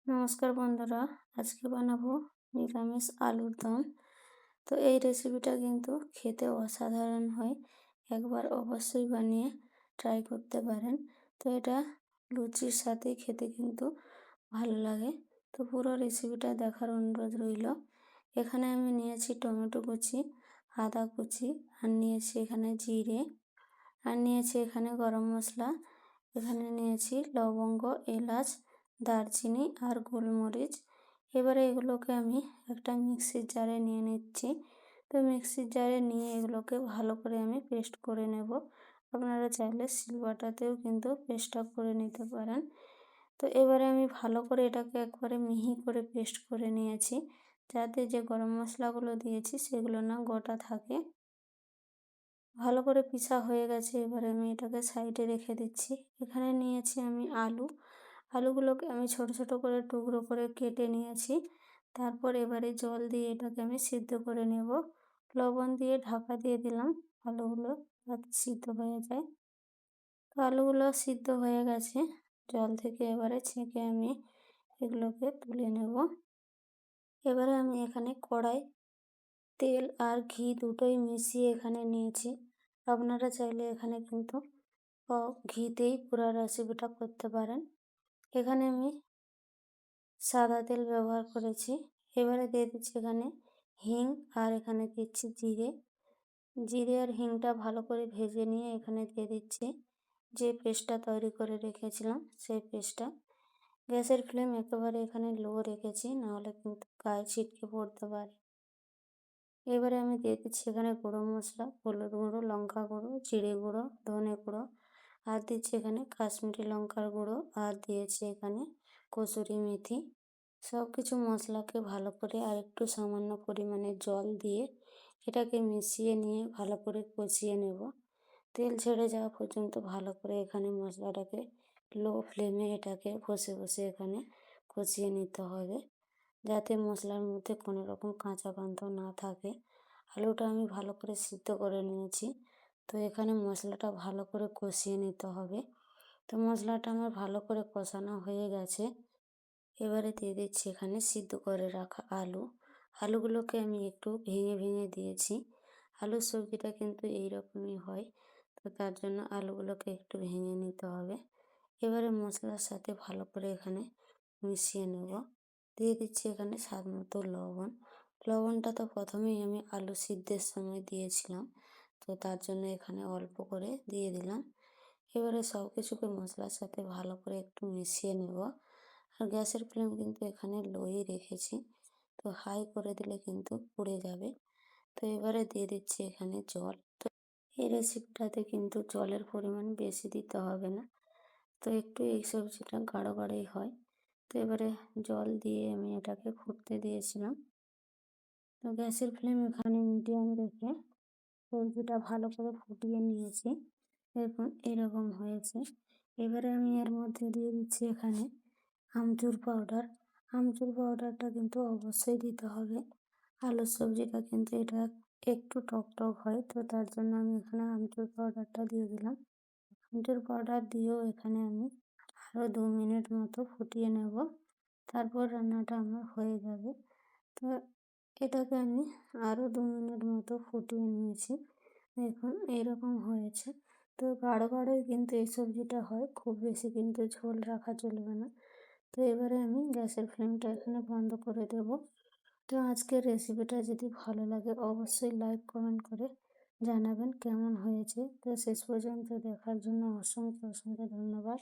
নমস্কার বন্ধুরা, আজকে বানাবো নিরামিষ আলুর দম। তো এই রেসিপিটা কিন্তু খেতে অসাধারণ হয়। একবার অবশ্যই বানিয়ে ট্রাই করতে পারেন। তো এটা লুচির সাথে খেতে কিন্তু ভালো লাগে। তো পুরো রেসিপিটা দেখার অনুরোধ রইল। এখানে আমি নিয়েছি টমেটো কুচি, আদা কুচি, আর নিয়েছি এখানে জিরে, আর নিয়েছি এখানে গরম মশলা, এখানে নিয়েছি লবঙ্গ, এলাচ, দারচিনি আর গোলমরিচ। এবারে এগুলোকে আমি একটা মিক্সির জারে নিয়ে নিচ্ছি। তো মিক্সির জারে নিয়ে এগুলোকে ভালো করে আমি পেস্ট করে নেব। আপনারা চাইলে শিলবাটাতেও কিন্তু পেস্টটা করে নিতে পারেন। তো এবারে আমি ভালো করে এটাকে একবারে মিহি করে পেস্ট করে নিয়েছি, যাতে যে গরম মশলাগুলো দিয়েছি সেগুলো না গোটা থাকে। ভালো করে পিষা হয়ে গেছে, এবারে আমি এটাকে সাইডে রেখে দিচ্ছি। এখানে নিয়েছি আমি আলুগুলোকে আমি ছোট ছোট করে টুকরো করে কেটে নিয়েছি। তারপর এবারে জল দিয়ে এটাকে আমি সিদ্ধ করে নেব। লবণ দিয়ে ঢাকা দিয়ে দিলাম আলুগুলো যাতে সিদ্ধ হয়ে যায়। তো আলুগুলো সিদ্ধ হয়ে গেছে, জল থেকে এবারে ছেঁকে আমি এগুলোকে তুলে নেব। এবারে আমি এখানে কড়াই তেল আর ঘি দুটোই মিশিয়ে এখানে নিয়েছি। আপনারা চাইলে এখানে কিন্তু ঘিতেই পুরো রেসিপিটা করতে পারেন। এখানে আমি সাদা তেল ব্যবহার করেছি। এবারে দিয়ে দিচ্ছি এখানে হিং, আর এখানে দিচ্ছি জিরে আর হিংটা ভালো করে ভেজে নিয়ে এখানে দিয়ে দিচ্ছি যে পেস্টটা তৈরি করে রেখেছিলাম সেই পেস্টটা। গ্যাসের ফ্লেম একেবারে এখানে লো রেখেছি, নাহলে কিন্তু গায়ে ছিটকে পড়তে পারে। এবারে আমি দিয়ে দিচ্ছি এখানে গুঁড়ো মশলা, হলুদ গুঁড়ো, লঙ্কা গুঁড়ো, জিরে গুঁড়ো, ধনে গুঁড়ো, আর দিচ্ছি এখানে কাশ্মীরি লঙ্কার গুঁড়ো, আর দিয়েছি এখানে কসুরি মেথি। সব কিছু মশলাকে ভালো করে আর একটু সামান্য পরিমাণে জল দিয়ে এটাকে মিশিয়ে নিয়ে ভালো করে কষিয়ে নেব। তেল ছেড়ে যাওয়া পর্যন্ত ভালো করে এখানে মশলাটাকে লো ফ্লেমে এটাকে বসে বসে এখানে কষিয়ে নিতে হবে, যাতে মশলার মধ্যে কোনো রকম কাঁচা গন্ধ না থাকে। আলুটা আমি ভালো করে সিদ্ধ করে নিয়েছি। তো এখানে মশলাটা ভালো করে কষিয়ে নিতে হবে। তো মশলাটা আমার ভালো করে কষানো হয়ে গেছে। এবারে দিয়ে দিচ্ছি এখানে সিদ্ধ করে রাখা আলুগুলোকে আমি একটু ভেঙে ভেঙে দিয়েছি। আলুর সবজিটা কিন্তু এইরকমই হয়, তো তার জন্য আলুগুলোকে একটু ভেঙে নিতে হবে। এবারে মশলার সাথে ভালো করে এখানে মিশিয়ে নেব। দিয়ে দিচ্ছি এখানে স্বাদ মতো লবণটা তো প্রথমেই আমি আলু সিদ্ধের সময় দিয়েছিলাম, তো তার জন্য এখানে অল্প করে দিয়ে দিলাম। এবারে সব কিছুকে মশলার সাথে ভালো করে একটু মিশিয়ে নেব। আর গ্যাসের ফ্লেম কিন্তু এখানে লোই রেখেছি, তো হাই করে দিলে কিন্তু পুড়ে যাবে। তো এবারে দিয়ে দিচ্ছি এখানে জল। তো এই রেসিপিটাতে কিন্তু জলের পরিমাণ বেশি দিতে হবে না, তো একটু এই সবজিটা গাঢ় গাঢ়ই হয়। তো এবারে জল দিয়ে আমি এটাকে ফুটতে দিয়েছিলাম। তো গ্যাসের ফ্লেম এখানে মিডিয়াম রেখে সবজিটা ভালো করে ফুটিয়ে নিয়েছি। দেখুন এরকম হয়েছে। এবারে আমি এর মধ্যে দিয়ে দিচ্ছি এখানে আমচুর পাউডার। আমচুর পাউডারটা কিন্তু অবশ্যই দিতে হবে। আলুর সবজিটা কিন্তু এটা একটু টক টক হয়, তো তার জন্য আমি এখানে আমচুর পাউডারটা দিয়ে দিলাম। আমচুর পাউডার দিয়েও এখানে আমি আরও 2 মিনিট মতো ফুটিয়ে নেব, তারপর রান্নাটা আমার হয়ে যাবে। তো এটাকে আমি আরও 2 মিনিট মতো ফুটিয়ে নিয়েছি। দেখুন এইরকম হয়েছে। তো গাঢ় গাঢ়ই কিন্তু এই সবজিটা হয়, খুব বেশি কিন্তু ঝোল রাখা চলবে না। তো এবারে আমি গ্যাসের ফ্লেমটা এখানে বন্ধ করে দেব। তো আজকের রেসিপিটা যদি ভালো লাগে অবশ্যই লাইক কমেন্ট করে জানাবেন কেমন হয়েছে। তো শেষ পর্যন্ত দেখার জন্য অসংখ্য অসংখ্য ধন্যবাদ।